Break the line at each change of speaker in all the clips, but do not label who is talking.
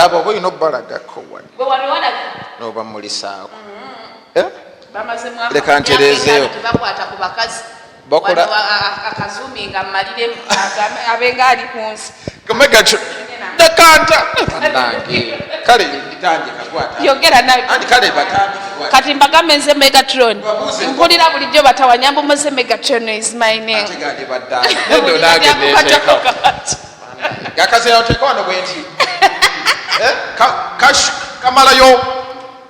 laba oba olina obbalagako wano n'oba mulisaako leka ntereezeeyo bakola
akazuminga mmalire abenga ali ku nsi
Megatron nakanta nange kale nditandika kwata
yogera nawe
andi kale batandika
kati mbagambe nze Megatron mpulira bulijjo batawanyamba muze Megatron is my name
ategade badda ndo nange ndeteka gakaze oteka wano bwenti kash kamalayo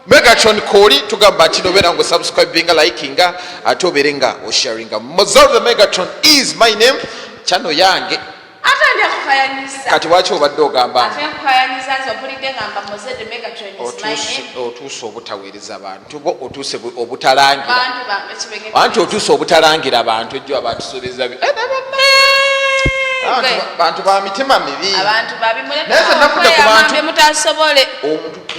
Megatron koli tugamba ati nobera ngo subscribinga likinga ate oberenga o sharinga Mozart the Megatron is my name chano yange
atandi akukayaniza
kati wachi obadde ogamba
ate akukayaniza zo bulide ngamba Mozart the Megatron is my name
otuuse obutawiriza abantu bo otuuse obutalangira
bantu bambe kibenge
bantu otuuse obutalangira abantu ejjo abantu sobeza bantu ba mitima mibi
abantu babimuleka
neza nakuda ku bantu
mutasobole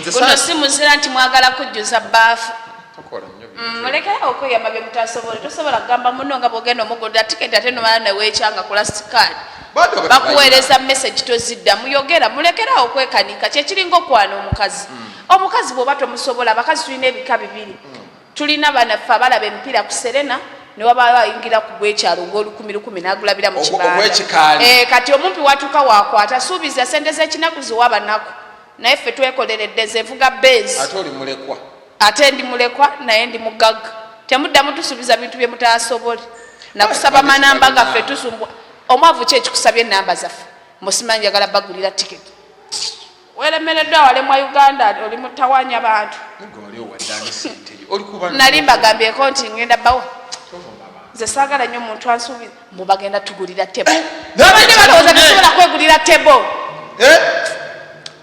nze
kuno simuzira nti mwagala kujjuza baafu
takola nnyo
mulekera okweyamba bye mutasobole tosobola kugamba muno nga bwogenda omugulira tiketi ate nomala neweekyanga ku last card bakuweereza message tozidda muyogera mulekera okwekanika kyekiringa okwana omukazi omukazi bw'oba tomusobola abakazi tulina ebika bibiri tulina banaffe abalaba emipiira ku Serena ne waba bayingira ku gwekyalo ng'olukumi n'agulabira mu kibanda kati omumpi watuuka waakwata suubiza sente z'ekinaku ziwa banaku naye ffe twekoleredde ze nvuga Benz
ate oli mulekwa
ate ndi mulekwa naye ndi mugagga temuddamu tusuubiza bintu bye mutaasobole nakusaba manamba gaffe tusumbwa omwavu ki ekikusabye enamba zaffe musimanyi njagala bagulira tiketi weeremereddwa walemwa Uganda oli mutawanya bantu nali mbagambyeko nti ngenda bawa nze saagala nnyo omuntu ansuubiza mbu bagenda tugulira tebo abadde balowooza tusobola kwegulira tebo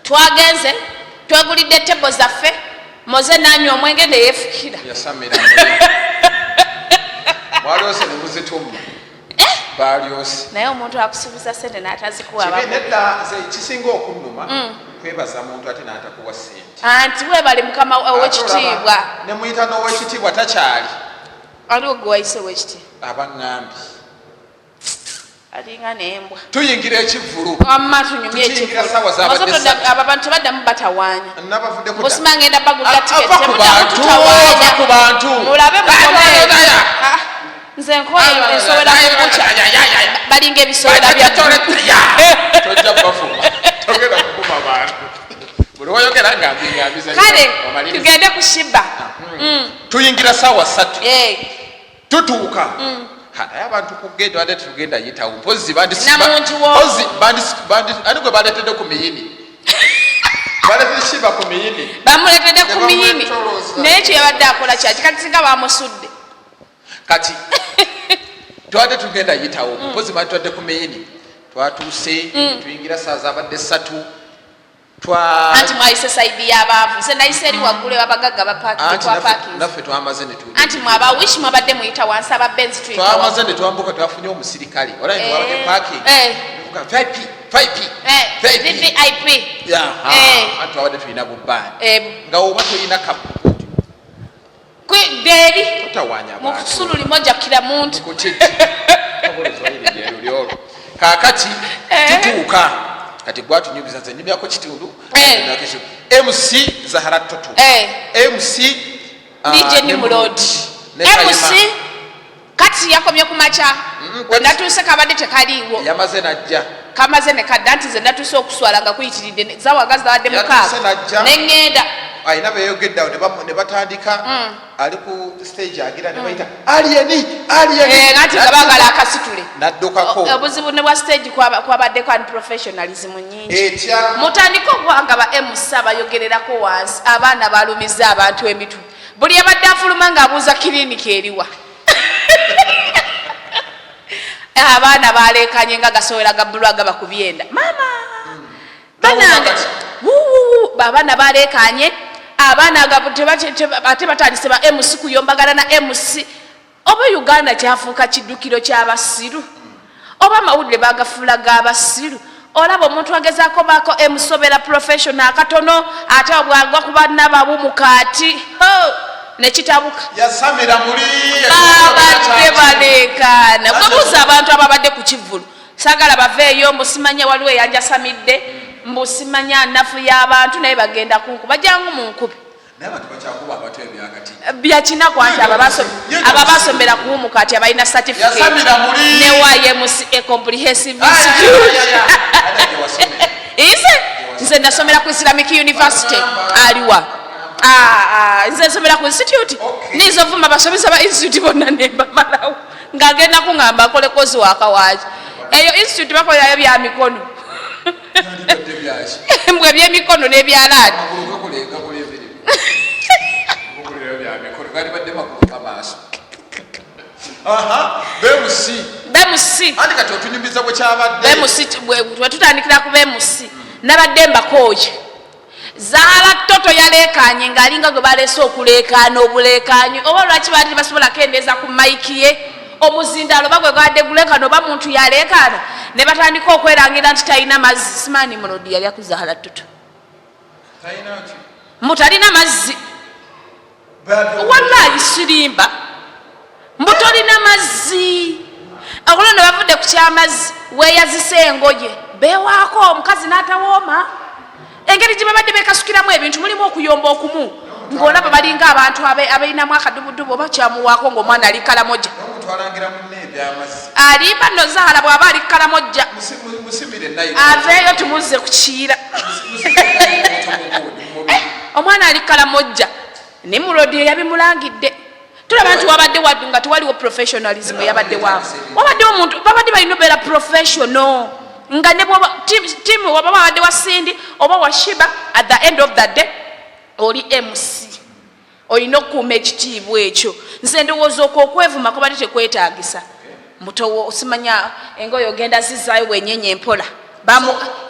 twagenze twegulidde tebo zaffe moze nanywa omwenge neyeefukira
mwaliose nemuzituma balyose
naye omuntu akusuubiza sente n'atazikuwa
nedda kisinga okunnuma kwebaza muntu ate n'atakuwa sente
anti weebale mukama ow'ekitiibwa
nemuyita n'ow'ekitiibwa takyali
aliwo gwe wayise ow'ekitiibwa
abaŋŋambi
alinga n'embwa
tuyingira ekivvulu
wamma tunyumye ekivvulu abantu tebaddamu batawaanya busima ngenda bagulira tiketi temuddamu
ku bantu
mulabe mukomeeyo nze nkoye ensobera kukuca balinga ebisobera
tojja bafuma togenda kukuma bantu buli wayogera ngambingambiza
kale tugende ku Sheebah
tuyingira saawa 3 tutuuka naye abantu kugenda ate tugenda yitawo mpozi anigwe baletedde ku miyini baletedde Sheebah ku miyini
bamuletedde ku miyini naye kyeyabadde akola kyaki kati singa bamusudde
kati twade tugenda yitawo mpozi batwadde ku miyini twatuuse tuyingira saa zabadde 3
anti mwayise saidi y'abaavu nze nayise eri waggulu abagagga bapaakingi
naffe twamaze ne
anti mwabawishi mwabadde muyita wansi ababenzi
twamaze ne twambuka twafunye omusirikale olabye twabadde paakingi
VIP
anti twabadde tulina bubbandi nga oba tolina
deeri
totawanya
mu kusulu limoja kila muntu
kakati tutuuka kati gwatunyubiza nze ndimyako kitundu MC Zahara Toto MC
DJ Nimrod MC kati yakomye kumacha wenatuuse kabadde tekaliiwo
yamaze najja
kamaze ne kadda nti nze natuuse okuswalanga kuyitiridde zawagazi zawadde mukaaga neŋŋenda
ayina beyogeddawo ne batandika ali ku stage agira ne bayita alieni
nati nga baagala akasitule
naddukako
obuzibu ne bwa stage kwabaddeko unprofessionalism nyingi mutandika okuwanga ba MC abayogererako wansi abaana balumiza abantu emitu buli abadde afuluma ng'abuuza kiriniki eriwa abaana balekanye nga gasowera gabbulwa gaba ku byenda mama banange abaana balekanye abaana ate batandise ba MC kuyombagana na MC oba Uganda kyafuuka kiddukiro ky'abasiru oba amawulire bagafuula g'abasiru olaba omuntu agezaako baako emusobera professional akatono ate obwagwa ku bannababumukaati nekitabuka
yasamira muli
babadde baleekaana bwebuuza abantu ababadde ku kivvulu saagala baveeyo mbusimanye waliwo eyanjasamidde mbusimanya nafu y'abantu naye bagenda kunkuba jangu munkubi byakina kwanti aba basomera kuwumuka ati abalina certificate ne YMCA comprehensive institute nze nasomera ku Islamic University aliwa nze nsomera ku institute nizo vuma basomesa ba institute bonna nemba malawo ngagenda kuŋŋamba akole kozi wakawaaki eyo institute bakolerayo bya mikono mbwe ebyemikono n'ebyalaani bemusi bwetutandikira ku bemusi nabadde mbakooye zaala toto yaleekanye ng'alinga gwe baleese okuleekaana obuleekaanyi oba lwaki baali tebasobola kendeeza ku mayiki ye omuzindaalo bagwe gwadde guleekaana oba muntu yaleekaana ne batandika okwerangira nti talina mazzi simaani munodi yali akuzaala toto mutalina mazzi wallahi sirimba mbutolina mazzi akola ne bavudde ku kyamazzi weeyazise engoye beewaako omukazi n'atawooma engeri gye babadde beekasukiramu ebintu mulimu okuyomba okumu ng'olaba balinga abantu abalinamu akadubudubu oba kyamuwaako ng'omwana ali kalamojja alimba nno zaala bw'aba ali kalamojja aveeyo tumuzze ku kiira omwana ali kalamojja ne mulodi eyabimulangidde tulaba nti wabadde waddu nga tewaliwo professionalism eyabadde waamu wabaddewo omuntu babadde balina obeera professional nga ne timu waba wabadde wa Sindi oba wa Sheebah at the end of the day oli MC olina okukuuma ekitiibwa ekyo nze ndowooza okwevuma kubadde tekwetaagisa mutowo osimanya engoye ogenda zizaayo wenyenye empola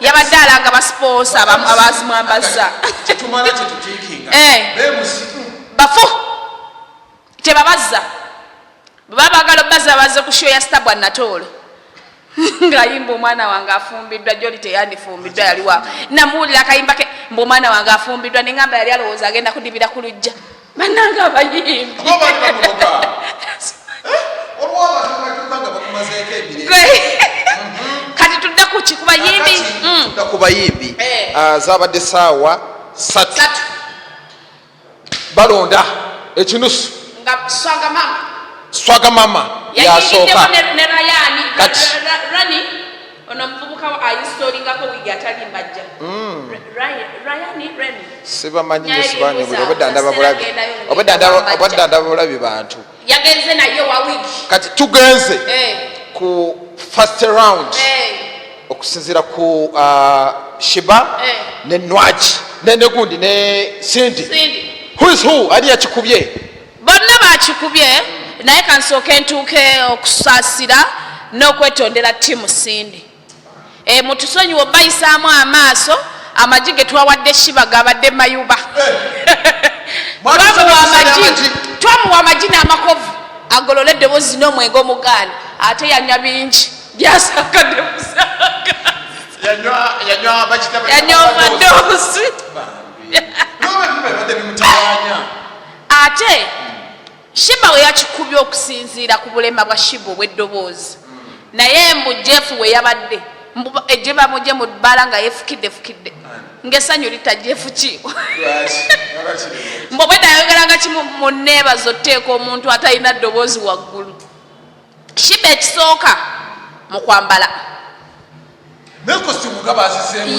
yabadde alanga basponsa abazimwambaza bafu tebabazza baba bagala bazza baze ku show ya Stabwa Natoolo ngayimba omwana wange afumbiddwa joli teyandifumbiddwa yaliwa namuwulira akayimba ke mbu omwana wange afumbiddwa neŋŋamba yali alowooza agenda kudibira ku lujja bannanga abayimbi kati tudde kuki ku bayimbi zabadde saawa 3 balonda ekinusu nga swaga mama yasooka rani ono muvubuka ayinstolingako wigi atali mbajja sibamanyi sibanyi obadde bulabi bantu yagenze nayo wa wigi kati tugenze ku first round okusinzira ku Sheebah ne Nwaji ne gundi ne Sindi who is who ali yakikubye bonna bakikubye naye kansooke ntuuke okusaasira n'okwetondera ttiimu Sindi mutusonyiwe bayisaamu amaaso amagi ge twawadde Sheebah gabadde mayuba twamuwa amagi n'amakovu agolole eddoboozi n'omwenge omugaani ate yanywa bingi byasakadde musaka yanywa omadoozi ate Sheebah we yakikubye okusinziira ku bulema bwa Sheebah obw'eddoboozi naye mbu Jeff we yabadde ejje bamugye mu bbala nga yefukidde ng'essanyu lita Jeff ki mbu obwedda ayogeranga kimu mu nneebazo otteeka omuntu atalina ddoboozi waggulu Sheebah ekisooka mu kwambala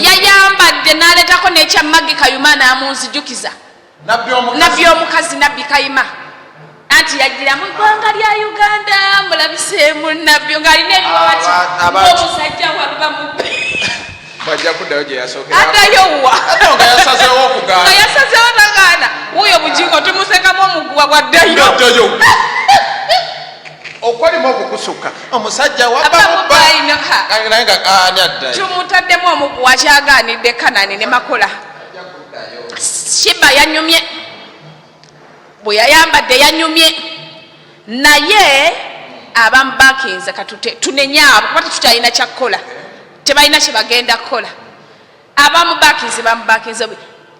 yayambadde n'aleetako n'ekya Maggie Kayuma n'amunzijukiza nabbi omukazi Nabbi Kayima anti yagira mu ggwanga lya Uganda mulabiseemu nabbi ng'alina ebiwati ng'omusajja waluba mubbe adayowa nga yasazeewo nagaana wuyo bugingo tumusekamu omuguwa gwaddayo okwalimu okukusuka omusajja tumutaddemu omuguwa kyagaanidde Kanani ne Makola Sheebah yanyumye bwe yayambadde yanyumye naye abamu bakinze tunenyaabo kuba tetukyalina kyakkola tebalina kye bagenda kukola abamu bakinze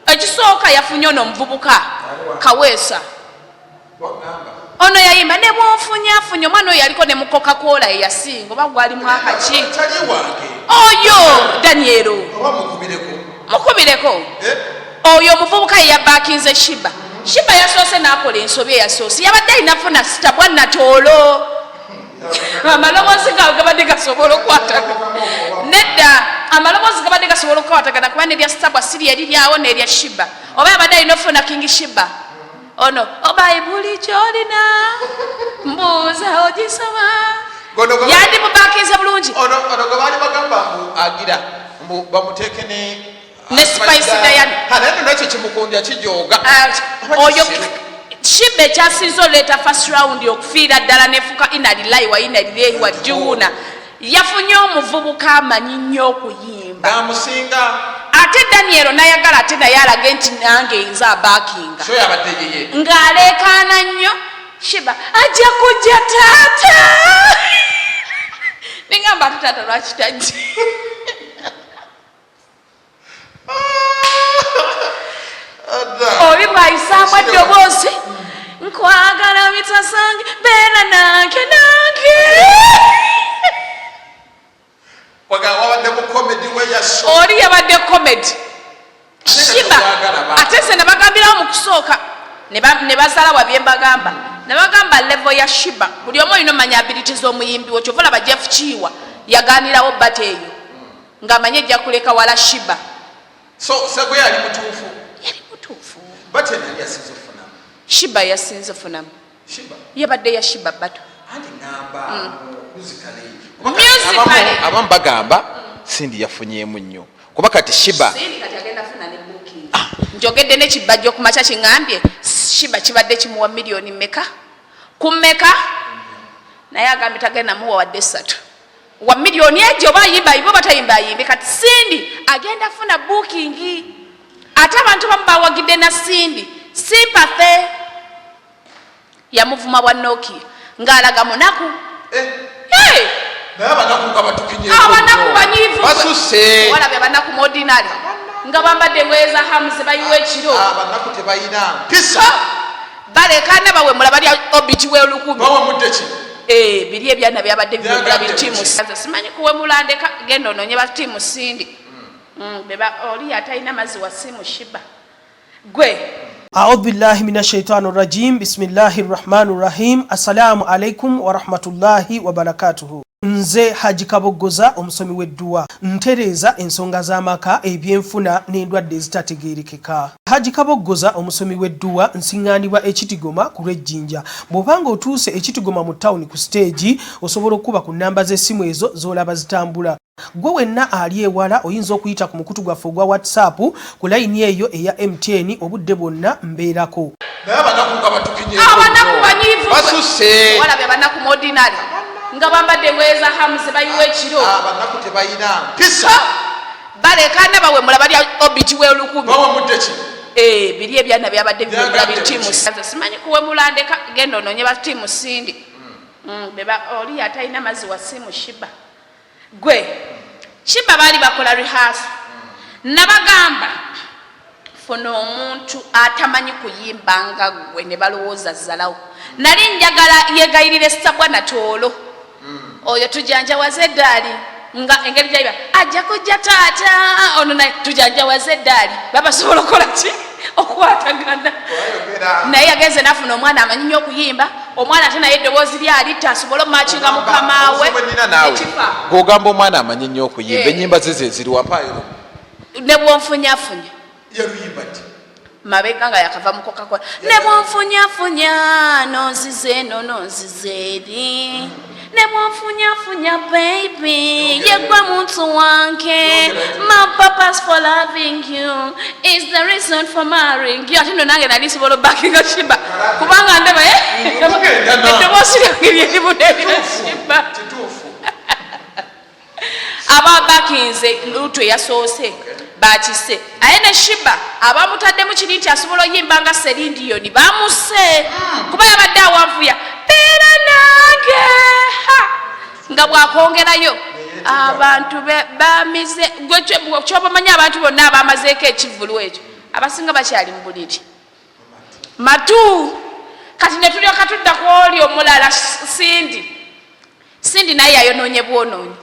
ekisooka yafunye ono omuvubuka Kaweesa ono yayimba ne bwonfunyafunye omwana oyo yaliko ne mu Coca-Cola eyasinga oba gwali mwaka ki oyo Danielo mukubireko oyo omuvubuka yabbakinze Sheebah. Sheebah yasoose n'akola ensobi eyasoose yabadde ayinafuna sitabwa natoolo amaloboozi gawe gabadde gasobola okukwatagana nedda amaloboozi gabadde gasobola okukwatagana kuba nerya sitabwa siri eriryawo nerya Sheebah oba yabadde alina ofuna King Sheebah ono obayibuli kyolina mbuuza ogisoma yandi mubakinze bulungi
ono gwe baali bagamba mbu agira mbu bamuteeke
ne Spice Diana
naye nakyo kimukundya kijooga
oyo Sheebah ekyasinze oleeta first round okufiira ddala nefuuka inalilayi wa inalireyi wa juuna yafunye omuvubuka amanyi nnyo okuyimba
amusinga
ate Danielo nayagala ate naye alage nti nange nze abaakinga ng'aleekaana nnyo Sheebah ajja kujja taata ningamba ate taata lwaki tajja obi bwayisaamu eddoboozi nkwagala mitasange beera nange oli yabadde comedy Sheebah ate se ne bagambirawo mu kusooka ne bazalawa bye mbagamba ne bagamba level ya Sheebah buli omu olina omanya ability z'omuyimbi wo kyova olaba Jeff Kiiwa yaganirawo bata eyo ng'amanye ejja kuleka wala Sheebah
so sagwe yali mutuufu
bate nali yasinze ofunamu Sheebah yasinze ofunamu yabadde ya Sheebah bato
abamu bagamba Sindi yafunyeemu nnyo kuba kati Sheebah
njogedde nekibajja okumakya kiŋambye Sheebah kibadde kimuwa miliyoni meka ku meka naye agambye tagenda muwa wadde 3 wa miliyoni ejo bayimba ibo batayimba yimbe kati Sindi agenda funa booking ate abantu bamu bawagidde na Sindi sympathy yamuvuma bwa Nokia ng'alaga munaku abanaku banyiivu
Basiwusse
walabye abanaku mu ordinary nga bambadde engoye za hamuze bayiwa ekiro
abanaku tebayina mpisa
balekaana bawemula bali obiti w'olukumi
bawemudde ki
biri ebyana byabadde biwemula bitiimu simanyi kuwemula ndeka genda onoonye ba tiimu Sindi oli atalina mazzi wa simu Sheebah gwe
أعوذ بالله من الشيطان الرجيم بسم الله الرحمن الرحيم السلام عليكم ورحمة الله وبركاته Nze Haji Kabogoza omusomi w'edduwa ntereza ensonga z'amaka ebyenfuna n'endwadde ezitategeerekeka. Haji Kabogoza omusomi w'edduwa nsiŋŋaanibwa Ekitigoma ku lw'Ejjinja. Bw'obanga otuuse Ekitigoma mu ttawuni ku siteegi osobola okuba ku nnamba z'essimu ezo z'olaba zitambula. Gwe wenna ali ewala oyinza okuyita ku mukutu gwaffe ogwa WhatsApp ku layini eyo eya MTN obudde bwonna mbeerako.
abanaku banyiivu
Basiwusse
walabye abanaku mu ordinary nga bambadde engoye za hamuze bayiwa ekiro
abanaku tebayina mpisa
balekaana bawemula bali obiti w'olukumi
bawemudde ki
biri ebyana byabadde biwemula bitiimu simanyi kuwemula ndeka genda onoonye ba tiimu Sindi oli atalina mazzi wa simu Sheebah gwe Sheebah baali bakola rehearsal nabagamba funa omuntu atamanyi kuyimba nga gwe ne balowooza zalawo nali njagala yegayirire sitabwa natoolo oyo tujanjawaze eddaali nga engeri gyaiba ajja kujja taata ono naye tujanjawaze eddaali babasobola okukola ki okukwatagana naye yagenze nafuna omwana amanyi nnyo okuyimba omwana ate naye eddoboozi lyalitta asobole omumakinga mukama we
g'ogamba omwana amanyi nnyo okuyimba ennyimba ze ziri wampaayo
ne bwonfunyafunya mabega nga yakava mukokakola ne bwonfunyafunya nonzize no nonzize eri ne bwonfunyafunya baby yegwe muntu wange my purpose for loving you is the reason for marrying you ate no nange nali sobola backinga Sheebah kubanga ndeba eddoboozi lyange lyeribunerira Sheebah aba bakinze lutu eyasoose bakise aye ne Sheebah abamutaddemu kiri nti asobola oyimba nga Celine Dion bamuse kuba yabadde awanvuya beera nange nga bwakongerayo abantu bamize kyobamanyi abantu bonna abamazeeko ekivulu ekyo abasinga bakyali mu buliri matu kati ne tulyoka tudda ku oli omulala Sindi naye yayonoonye bwonoonyi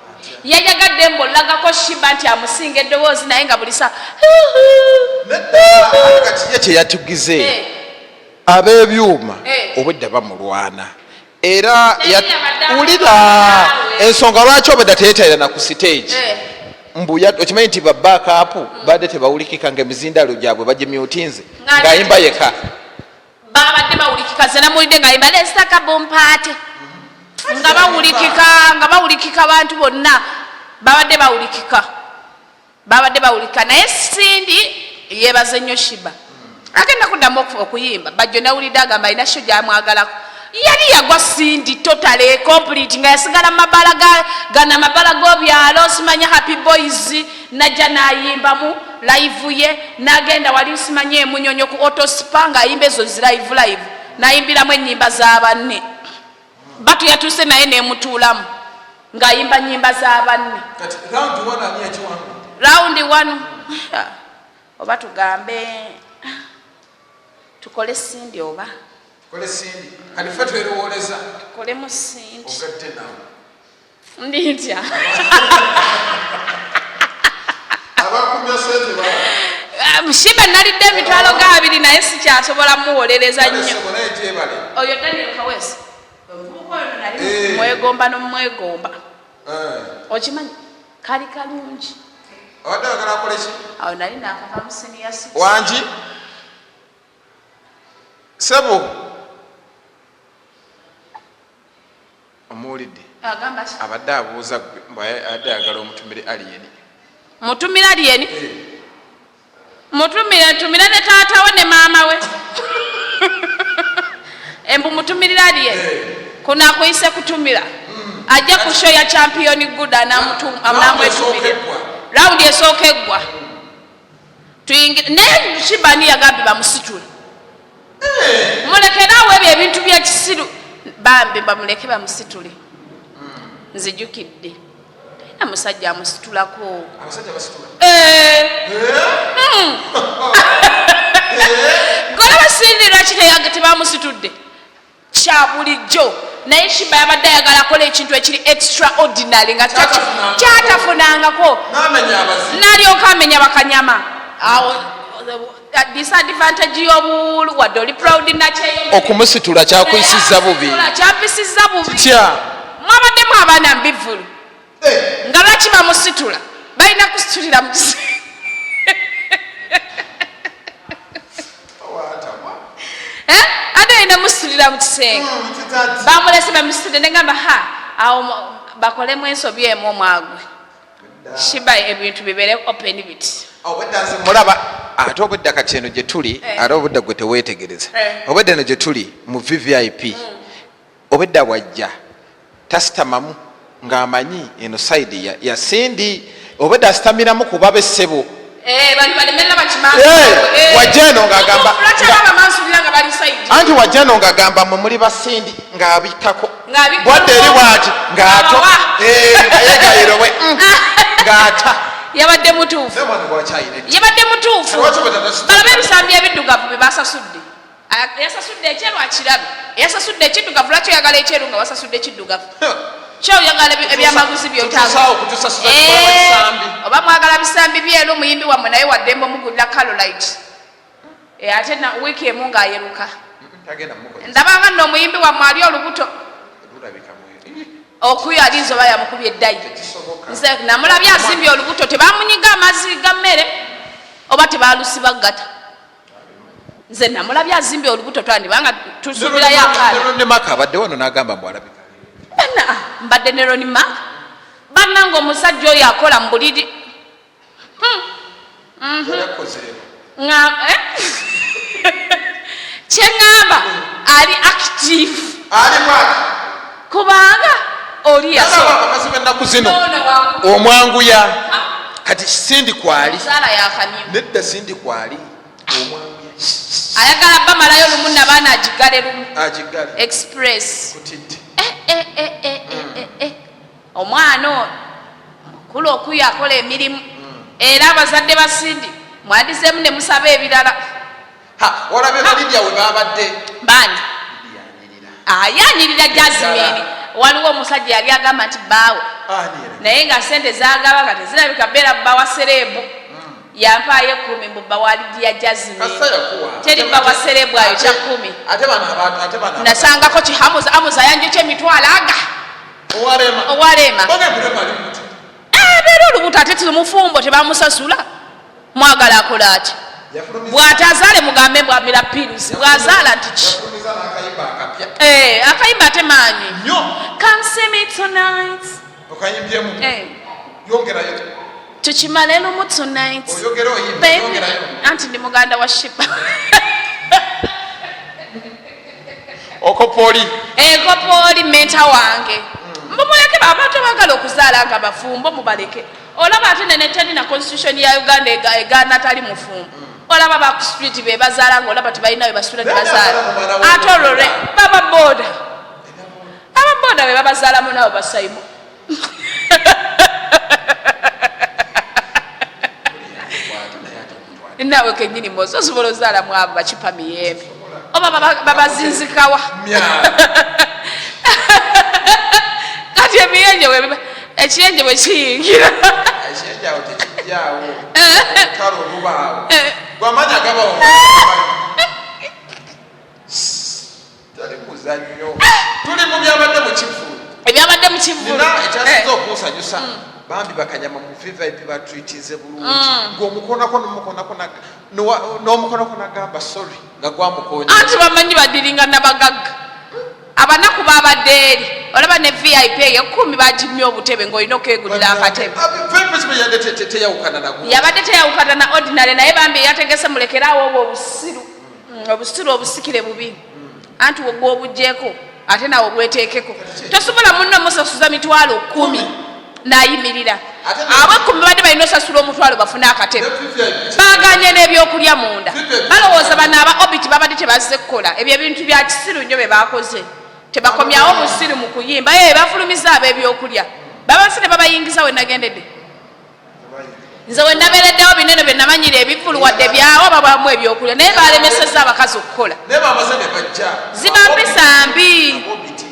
yayagadde mbolagako Sheebah nti amusinga eddoboozi naye nga buli saa
kati ye kyeyatugize ab'ebyuma obwedda bamulwana era wulira ensonga lwaki obwedda teyeetayira na ku stage okimanyi nti babakaapu badde tebawulikika ng'emizindalo gyabwe bagimyutinze ng'ayimba yeka
babadde bawulikika ze namuwulidde ng'ayimba lesitaka bompaate nga bawulikika bantu bonna babadde bawulikika naye Sindi yeebaze nnyo Sheebah agenda kuddamu okuyimba bajjo nawulidde agamba alina sho gyamwagalako yali yagwa Sindi totally complete nga yasigala mabala gana mabala g'obyalo simanya Happy Boys najja n'ayimbamu live ye n'agenda wali simanya emunyonyo ku autospa ng'ayimba ezo live n'ayimbiramu ennyimba z'abanne batu yatuuse naye nemutuulamu ng'ayimba nnyimba z'abanne round 1 oba tugambe tukole Sindi oba tukolemu Sindi nditya Sheebah nalidde emitwalo ga 2 naye sikyasobola muwolereza nnyo oyo Daniel Kawesi mwegomba n'omwegomba okimanyi kali kalungi awo nali nakava mu senior 6
wangi sebo omuwulidde abadde abuuza adde ayagala omutumire aliyeni mutumire ne taata we ne maama we embu mutumirira aliyeni kuna akuyise kutumira ajja ku show ya champion good anamwetumire raundi esooka eggwa naye Sheebah ni yagambye bamusitule mulekerawo ebyo ebintu byekisiru bambi bamuleke bamusitule nzijukidde talina musajja amusitulako golaba Sindi lwaki tebamusitudde kya bulijjo naye Sheebah yabadde ayagala akola ekintu ekiri extraordinary nga kyatafunangako n'alyoka amenya bakanyama awo disadvantage y'obuwulu wadde oli proud nakyeyo okumusitula kyakuyisizza bubi kitya mwabaddemu abaana mbivulu nga lwaki bamusitula balina kusitulira mu ate alina musitulira mu kisenge bamulese bamusitule negamba awo bakolemu ensobi emu omwagwe Sheebah ebintu bibere open biti mulaba ate obwedda kati eno gye tuli ate obwedda gwe teweetegereza obwedda eno gye tuli mu VVIP obwedda wajja tasitamamu ng'amanyi eno side ya Sindi obwedda asitamiramu kuba bessebo wajja eno ng'agamba anti wajja eno ng'agamba mwe muli ba Sindi ng'abikkako bwadde eri bwati ng'ato ngayegayirowe ng'ata yabadde mutuufu balaba ebisambi ebiddugavu bye basasudde yasasudde ekyeru akirabe yasasudde ekiddugavu lwaki oyagala ekyeru nga wasasudde ekiddugavu kyoyagala ebyamaguzi byotaaga oba mwagala bisambi byeru muyimbi wammwe naye waddembe omugulira Carolite ate wiiki emu ng'ayeruka ndabanga nno omuyimbi wammwe ali olubuto okuyo alinza oba yamukubye eddayi nze namulabye azimbye olubuto tebamunyiga amazzi ga mmere oba tebalusiba gata nze namulabye azimbye olubuto twandibanga tusubirayo akaala abadde wano n'agamba mbwalabika mbadde ne Ronnie Mark bannanga omusajja oyo akola mu buliri kyeŋŋamba ali active kubanga oli ennaku zino omwanguya kati Sindi kwali nedda Sindi kwali omwanguya
ayagala bamalayo lumu nabaana agigale lumu express omwana mukulu okuyo akola emirimu era abazadde ba Sindi mwadizeemu ne musaba ebirala
olabye Lydia we babadde
bani ayanirira Jasmine waliwo omusajja yali agamba nti bbaawe naye nga sente zagaba nga tezirabika beera bbawa serebu yampaayo 10 mbu bbawa Lidia Jasmine teri bbawa serebu ayo kya 10 nasangako kihamuza yanjokya emitwalo aga owalema beera olubuto ate tumufumbo tebamusasula mwagala akola ati bw'atazaale mugambe bwamira pirusi bw'azaala nti ki akayimba ate maanyi come see me tonight tukimale lumu tonight baby anti ndi muganda wa Sheebah
okopoli menta wange mbumuleke abantu bagala okuzaala nga bafumbo mubaleke olaba ate neneteni na constitution ya Uganda egaana tali mufumbo olaba ba ku street be bazaala nga olaba tebalinayo basula ne bazaala ate olore ababoda be babazaala munabo basayimo nawe kenyini mozo osobola ozaala mu abo bakipa miyembe oba babazinzikawa kati ebiyenje ekiyenje bwe kiyingira ebyabadde mu kivulu
ekyasinza okunsanyusa bambi bakanyama mu VVIP batwitize bulungi ng'omukonako n'omukonako nagamba sorry nga gwamukonya
anti bamanyi badiringa nabagagga abanaku babadde eri olaba ne VIP eyo 10 bagimye obutebe ng'olina okwegulira akatebe yabadde teyawukana na ordinary naye bambi yategese mulekeraawo obwo obusiru obusikire bubi anti wogwobugjeeko ate nawe obweteekeko tosobola munno musasuza mitwalo 10 nayimirira abo 10 badde balina osasula omutwalo bafune akatebe baganye n'ebyokulya munda balowooza bano aba obiti babadde tebazze kukola ebyo ebintu bya kisiru nnyo bye bakoze tebakomyawo busiru mu kuyimba bafulumiza ab'ebyokulya babasi ne babayingiza we nagendedde nze we nabeereddewo binene bye namanyira ebivulu wadde byawo babwamu ebyokulya naye balemesezza abakazi okukola zibampisa mbi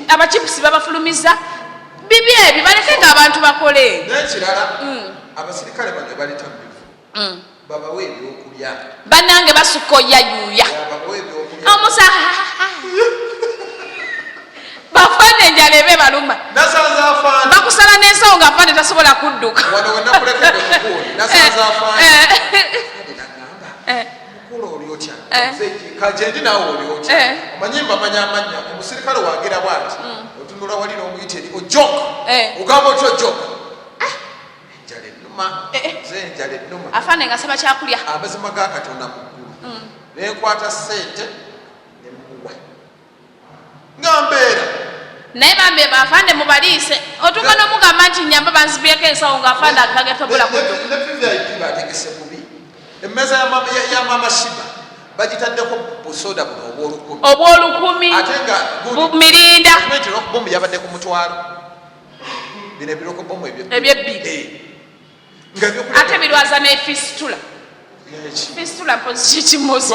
abakipusi babafulumiza bibi ebyo baleke nga abantu bakole
n'ekirala abasirikale bano baleta bivu babawe ebyokulya
bannange basukka oyayuuya omusa bafande enjala ebe baluma bakusala n'ensawo nga fande tasobola kudduka
wano wenakulekedde kukuuli nasanze afande mukulu oli otya kajendi naawe oli otya omanyimba amanya amanya omusirikale wagira bwati otunula wali n'omuyita eri ojok ogamba otya ojok enjala ennuma enjala ennuma
afande nga saba kyakulya
amazima ga katonda muggulu nenkwata sente nemuwa nga mbeera
naye bambe bafande mubaliise otuuka n'omugamba nti nyamba banzibyeko ensawo ng'afande agagetobola kudduka
ne VVIP bategese bubi emmeeza ya mama Sheebah bagitaddeko busoda buno
obwolukumi
ate nga
mirinda
bomu yabadde ku mutwalo bino ebiroko bomu
ebyebbiri ate birwaza ne fistula mpozi kikimozi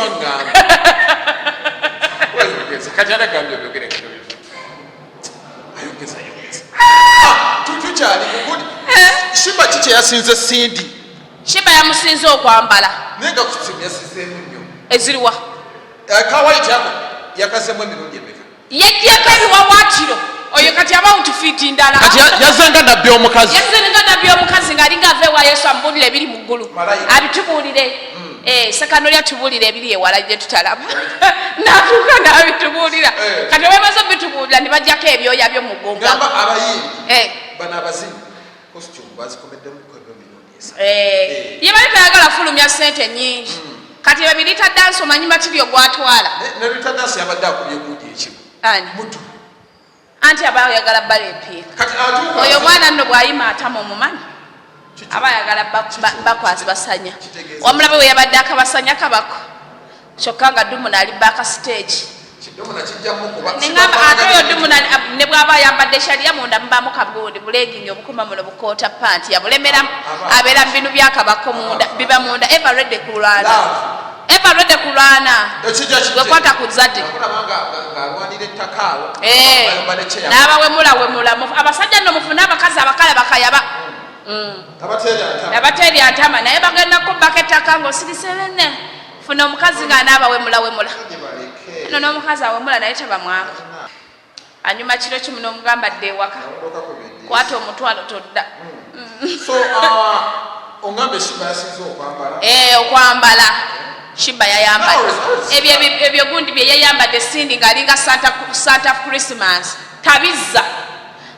kati anagambye byogere ayogeza tukyali kugudi Sheebah kiki yasinze Sindi
Sheebah yamusinze okwambala
naye nga kusimu yasinzeemu nnyo
eziriwa
kawaiti ako yakasemu emirundi emeka
yejjako ebiwawaatiro oyo kati abawunti fiiti ndala
kati yazzenga nabbi omukazi
ng'alinga ava ewa Yesu amubuulire ebiri mu ggulu abitubuulire sekano lyatubuulira ebiri ewala gye tutalaba natuuka n'abitubuulira kati wemaze obitubuulira ne bajjako ebyoya by'omugongo
abayimbi bano abazinyi costume bazikomeddemu
ye bali tayagala fulumya sente nnyingi kati babirita dansi omanyi matirio gwatwala
nerita dansi yabadde akubye guudi ekimu mutu
anti aba ayagala bbala empiira oyo mwana nno bw'ayima atama omumanyi aba ayagala bakwazi basanya wamulaba we yabadde akabasanya kabako kyokka nga dumuna ali baaka stage ate oyo dumuna ne bw'aba ayambadde shaliya munda mubaamu kagundi bulegingi obukuma muno bukoota panti yabulemeramu abeera mu binu byakabako munda biba munda eva redde ku lwala
baana gwe kwata ku zadde n'abawemula abasajja nno mufune abakazi abakale bakayaba abateerya ntama naye bagenda kubbako ettaka ng'osirise benne funa omukazi nga n'abawemulawemula no n'omukazi awemula naye tabamwanga anyuma kiro kimu n'omugamba dde ewaka kwata omutwalo todda okwambala Sheebah yayambadde ebyo gundi bye yayambadde sindi ng'alinga Santa Christmas tabizza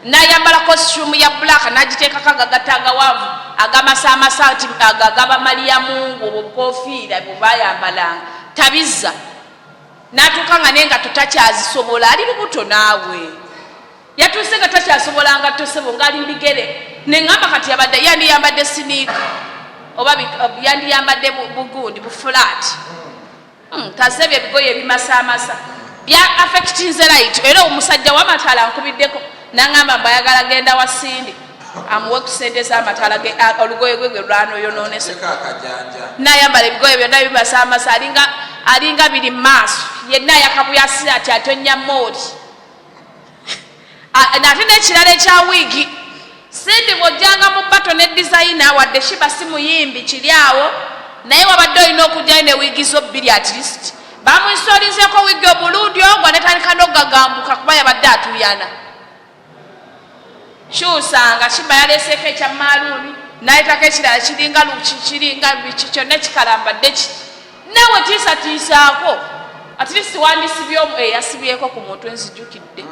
n'ayambala costume ya black n'agiteekako agagatta agawaavu agamasaamasa nti agaba Mariyamungu obukofiira bwe baayambalanga tabizza n'atuuka nga naye nga totakyazisobola ali lubuto naawe yatuuse nga takyasobola nga tosebo ng'ali mbigere neŋŋamba kati yabadde yandiyambadde siniika oba yandiyambadde bugundi bufulaati tazebyo ebigoye ebimasaamasa bya affectinze right era omusajja w'amataala nkubiddeko n'aŋŋamba mbayagala genda wa Sindi amuwe ku sente z'amataala olugoye gwe lwanoyonoonese n'ayambala ebigoye byonna bimasaamasa alinga biri mu maaso yenna yakabuyasi ati atonnya mooli ate n'ekirala ekya wiigi Sindi bw'ojjanga mu bato ne dizayina wadde Sheebah si muyimbi kiri awo naye wabadde olina okujjayo ne wiigi zo bbiri at least bamunsolizeeko wiigi obulungi ogwo netandika n'ogagambuka kuba yabadde atuyana kyusanga Sheebah yaleeseeko ekya maaluuni n'ayitako ekirala kiringa biki kyonna kikalambadde ki nawe tiisatiisaako at least wandisibyomu eyasibyeko ku mutwe nzijjukidde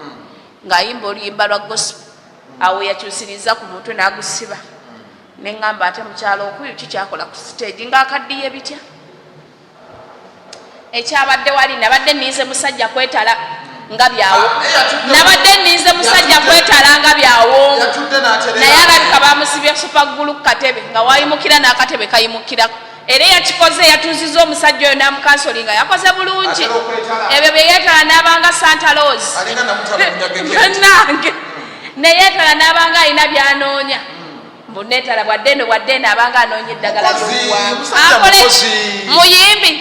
ng'ayimba oluyimba lwa gospel awo yakyusiriza ku mutwe n'agusiba neŋŋamba ate mukyalo okuyu kikyakola ku stage ng'akaddiye bitya ekyabadde wali nabadde nniize musajja kwetala nga byawo nabadde nniize musajja kwetala nga byawo naye alabika bamusibye supaggulu ku katebe nga wayimukira n'akatebe kayimukirako era yakikoze yatuuziza omusajja oyo n'amukansoli nga yakoze bulungi ebyo bye yeetala n'abanga Santa Rose nange neyeetala n'abanga alina byanoonya mbuneetala bwaddeeno abanga anoonya eddagala ly'okuwaamu muyimbi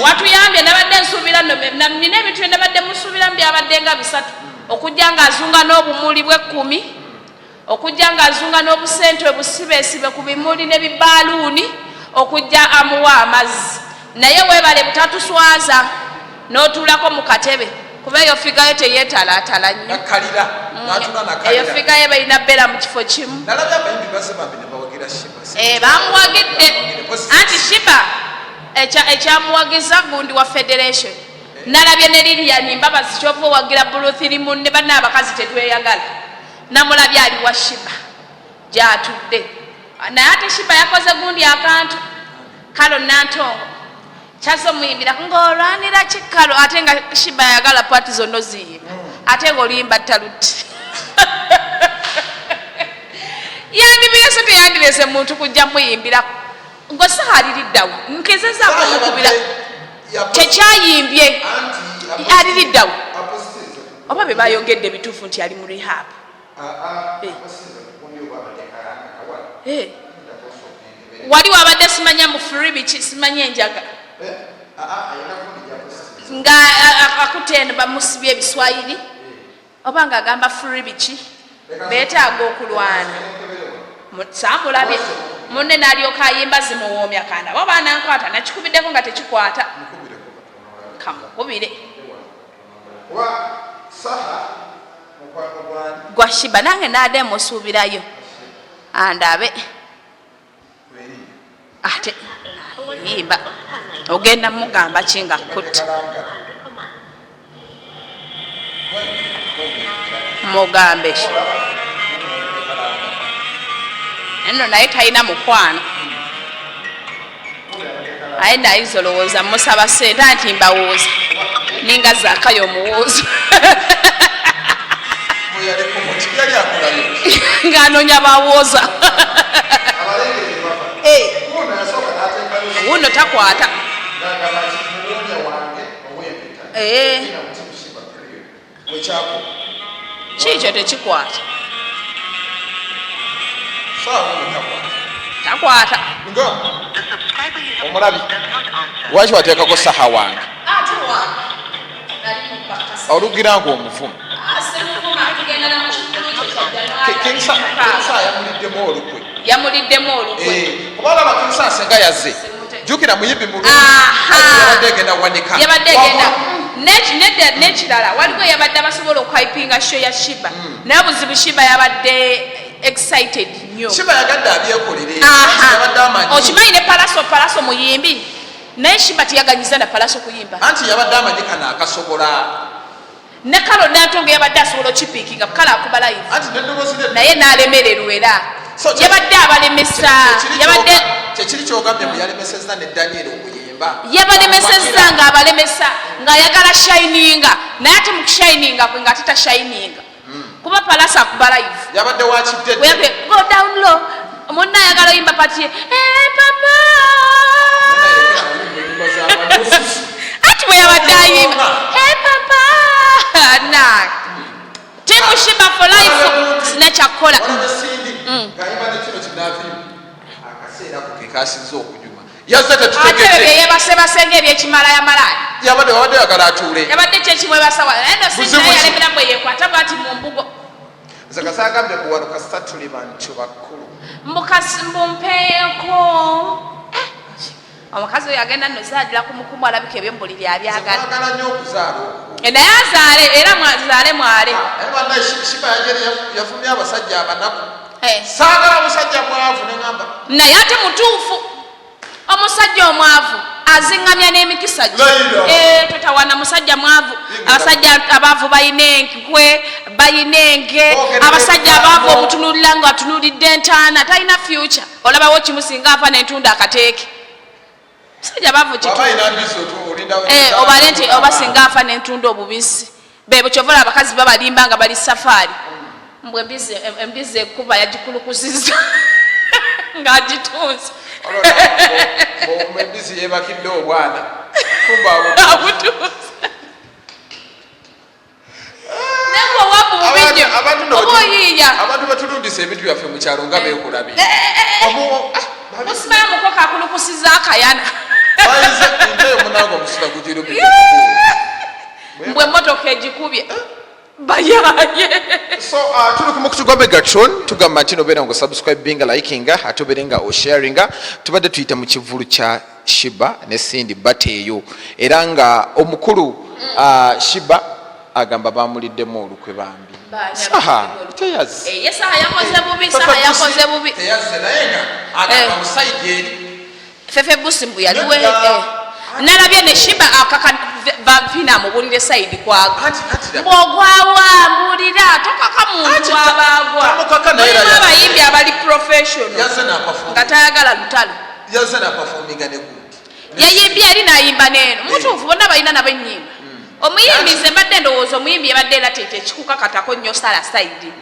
watuyambye nabadde nsuubira nina ebintu bye nabadde musuubiramu byabadde nga 3 okujja ng'azunga n'obumuli bw'10 okujja ng'azunga n'obusente busibeesibe ku bimuli ne bibaaluuni okujja amuwa amazzi naye weebale butatuswaza n'otuulako mu katebe kuba eyo figayo teyeetalaatala nnyo eyo figayo balina bbeera mu kifo kimu bamuwagidde anti Sheebah ekyamuwagiza gundi wa federation nalabye ne Lilian Mbabazi kyova owagira buluthiri munne banna abakazi tetweyagala namulabye ali wa Sheebah gy'atudde naye ate Sheebah yakoze gundi akantu kalo nantongo kyazo muyimbira ng'olwanira kikalo ate nga Sheebah yagala paati zonna ziyimba ate ng'oluyimba taluti yandimirese teyandirese muntu kujja muyimbirako ng'osaaliriddwa nkezezaako mukubira tekyayimbye aliriddawo oba be bayongedde ebituufu nti ali mu rehab wali wabadde simanya mu furibiki simanya enjaga nga akutene bamusibye ebiswayiri oba nga agamba furibiki beetaaga okulwana samulabye munne n'alyoka ayimba zimuwoomya kanda bo baanankwata nakikubiddeko nga tekikwata kamukubire gwa Sheebah nange naade musuubirayo andabe ate yimba ogenda mugamba kinga kutta mugambe eno naye talina mukwano aye nayiza olowooza musaba sente anti mbawooza ninga zaakayo omuwoozo ng'anoonya bawooza wuno takwata kiikyo tekikwata takwata
Omulabi lwaki wateekako saha wange olugira ng'omuvumu
yamuliddemu olukwe
kubanga abakinsa asenga yazze jukira muyimbi muluyabadde egenda wanika
nekirala waliwo yabadde abasobola okwayipinga sho ya Sheebah naye buzibu Sheebah yabadde excited nnyo
Sheebah yagadde abyekolere
okimanyi ne palaso muyimbi naye Sheebah teyaganyiza na palaso kuyimba
anti yabadde amanyi kano akasobola
ne kalo natonga yabadde asobola okipiikinga kale akuba live naye n'alemererwa era yabadde abalemesa
kyekiri kyogambye bwe yalemesezza ne Daniel okuyimba
yabalemesezza ng'abalemesa ng'ayagala shininga naye ate mu kushininga kwe nga tatashininga kuba palasa akuba live
yabadde wakidde
go down low munna ayagala oyimba pati papa ati bwe yabadde ayimba papa na timu Sheebah for life sinakyakola
akaseera kuke kasinza okujuma yazze tetutegedde
yebasebasenga ebyekimala yamalaya
yabadde yagala atuule
yabadde kyekimwebasawa eno sinaye yalemera bwe yekwata bwati mu mbugo
nze kasagambye kuwano kasita tuli bantu bakulu
mbumpeeko omukazi oyo agenda nno zaadira ku mukumu alabika ebyembuli lyabyagala
nnyo okuzaala
naye azaale era mwazaale mwale
Sheebah yafumya abasajja abanaku saagala musajja mwavu neŋamba
naye ate mutuufu omusajja omwavu aziŋŋamya n'emikisa gye totawana musajja mwavu abasajja abaavu balina enkwe balina enge abasajja abaavu omutunulira nga atunulidde entaana talina future olabawo kimusinga afa n'entunda akateeke musajja abaavu obale nti oba singa afa n'entunda obubisi bebo kyovola abakazi babalimba nga bali safaari mbwe embizi ekuba yagikulukusiza ng'agitunze
embizi yebakidde obwana abantu batulundisa ebintu byaffe mu kyalo nga beekulabira
musimayo mukoka akulukusiza akayana
nteyo munange omusula gugirumire
mbwe emotoka egikubye bayaye
so tuli ku mukutu gwa Megatron tugamba nti nobeera nga osubscribinga likinga ate obeere nga osharinga tubadde tuyita mu kivulu kya Sheebah ne Cindy bateeyo era nga omukulu Sheebah agamba bamuliddemu olukwe bambi saha teyazze
saha yakoze bubi
teyazze naye nga agamba musaiji eri
fefe busi mbu yaliwe nalabye ne Sheebah akaka vina mubulire saidi kwago bwogwawa mbulira tokaka muntu abagwa abayimbi abali professional nga tayagala lutalo
yazze napafominga ne gundi
yayimbi yali nayimba neno mutuufu bonna balina nabo ennyimba omuyimbi nze mbadde ndowooza omuyimbi yabadde era tete ekikukakatako nnyo sala saidi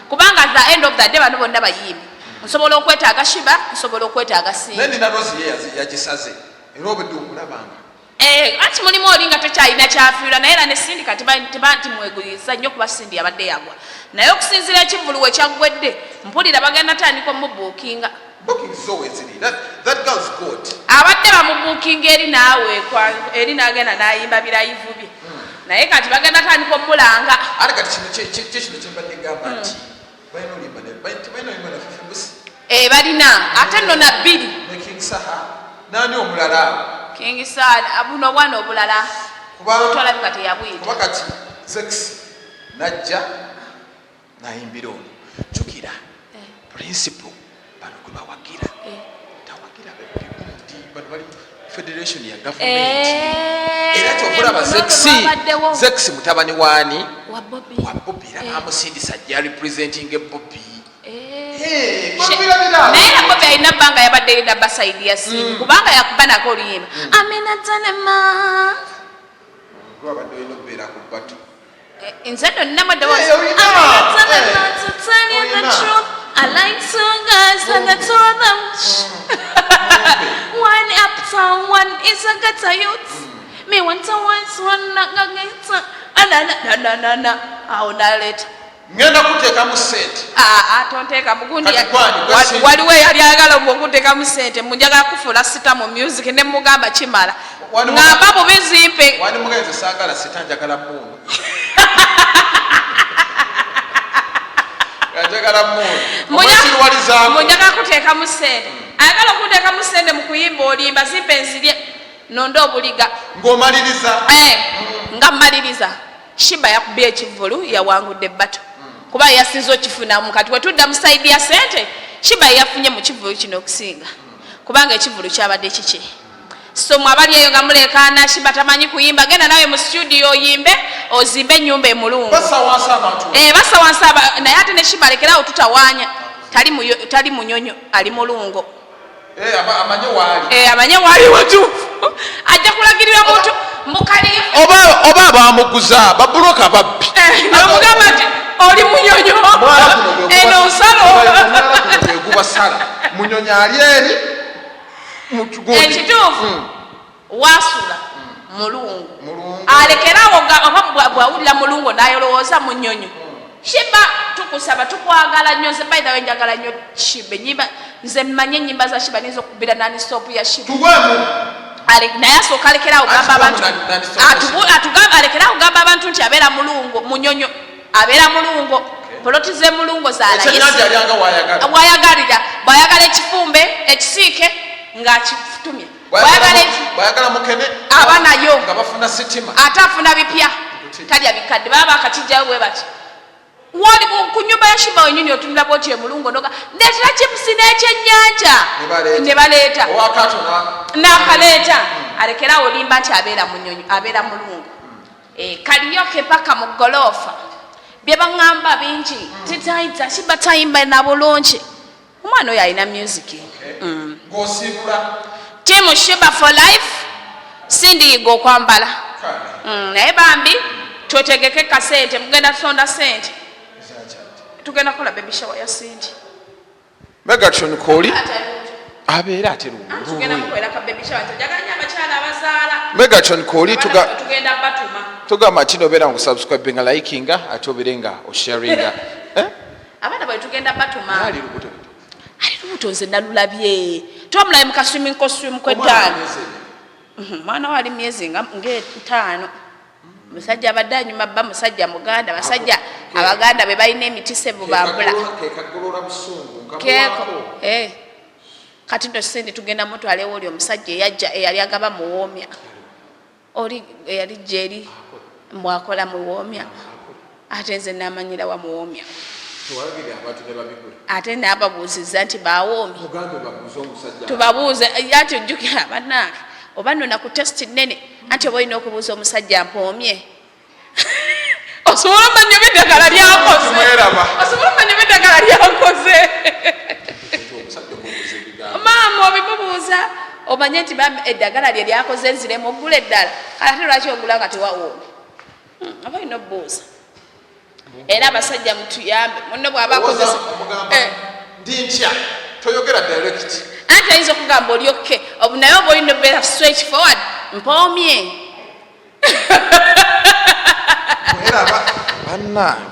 kubanga the end of the day bano bonna bayimbi nsobola okwetaaga Sheebah nsobola okwetaaga Cindy
nenina rosi yagisaze era obedde okulabanga
anti mulimu oli nga tokyalina kyafiirwa naye era ne Cindy kati tibanti mweguliriza nnyo kuba Cindy yabadde yagwa naye okusinziira ekivulu we kyaggwedde mpulira bagenda tandika omubuukinga abadde bamubuukinga eri naawe eri n'agenda n'ayimba birayivu bye naye kati bagenda tandika omulanga balina ate nno na bbiri
nani omulala
King Saad buno obwana obulala tolabika teyabwita
kuba kati Zex najja nayimbira ono jukira principle bano gwe bawagira tawagira bano bali federation ya government era kyovulaba Zex mutabani wani wa Bobby era amusindisa ajja representing Bobby naye
Bobby alina bbanga yabadde erida basaidi ya Cindy kubanga yakuba nako oluyimba amina tanema
gwabadde olina okubeera ku batu
nze nninamu eddoboozi amina tanema to tell you the truth I like two guys and I told them one uptown one is a gutter youth me want to once one not gangster na awo naleta
ngenda kuteekamu ssente
tonteeka mugundi waliwo eyali ayagala okuteekamu ssente munjagala kufuula sita mu music ne mugamba kimala ngamba bubizimpe
wani mugenzi saagala sita njagala muunu njagala muunu
munjagala kuteekamu ssente ayagala okuteekamu ssente mu kuyimba olimba zimpe nzirye nonde obuliga
ng'omaliriza
nga mmaliriza Sheebah yakubye ekivulu yawangudde batto kuba yasinze okifunamu kati wetudda mu saidi ya ssente Sheebah yafunye mu kivulu kino okusinga kubanga ekivulu kyabadde kiki so mwabali eyo nga mulekaana Sheebah tamanyi kuyimba genda nawe mu studio oyimbe ozimbe ennyumba emulungu basawansa naye ate ne Sheebah lekerawo tutawaanya tali munyonyo ali mulungo amanye waali watuufu ajja kulagirira muntu mukalifu
oba abamuguza babuloka babbi
nomugamba nti oli munyonyo eno nsalo
egubasala munyonyo ali eri
ekituufu wasula mulungu alekerawo bwawulira mulungu nayolowooza munyonyo Sheebah tukusaba tukwagala nnyo nze by the way njagala nnyo Sheebah enyimba nze mmanye ennyimba za Sheebah nizo okubira nani stop ya Sheebah naye asooka alekerawo gamba abantu alekerawo gamba abantu nti abeera mulungu munyonyo abeera mulungu poloti ze mulungu zaalawayagalira bwayagala ekifumbe ekisiike ng'akifutumya
bwayagala mukene
aba nayo
nga bafuna sitima
ate afuna bipya talya bikadde baba bakakijjayo bwe bati wali ku nyumba ya Sheebah wenyini otunula bwoti emulungu ndoga ndeetera chipusi n'ekyennyanja ne baleeta n'akaleeta alekerawo olimba nti abeera munyonyo abeera mulungu kaliyoke paka mu goloofa bye baŋŋamba bingi titayita Sheebah tayimba na bulungi omwana oyo alina music tiimu Sheebah for life sindiyiga okwambala naye bambi twetegeke kasente mugenda tusonda sente tugenda kola baby shower ya Cindy
Megatron Koli abeera ate
tugenda kukwera ka baby shower njaganya abakyala abazaala
Megatron Koli
tugenda batuma
tugamba kino obeera ngu subscribinga likinga ate obeerenga osharinga
abaana bwe tugenda batuma ali lubuto nze nalulabye twamulaye mu kaswimming costume kw'ettaano mwana we ali myezi ng'etaano musajja abadde anyuma bba musajja muganda basajja abaganda be balina emitisevu bambula keeko kati ndo Cindy tugenda mutwalewo oli omusajja eyajja eyali agaba muwoomya oli eyali jeri mwakola muwoomya ate nze namanyira wa muwoomya ate nababuuzizza nti bawoomye tubabuuze ati ojjukira bannange oba nona ku testi nene anti oba olina okubuuza omusajja mpoomye osobola omanya eddagala lyakoze maama obimubuuza omanye nti eddagala lye lyakoze enziremu ogula eddala kale ate lwaki ogula nga tewawoomye oba olina obuuza era abasajja mutuyambe munno bw'aba akozesa anti ayinza okugamba olyokke naye oba olina obeera straight forward mpoomye
bannange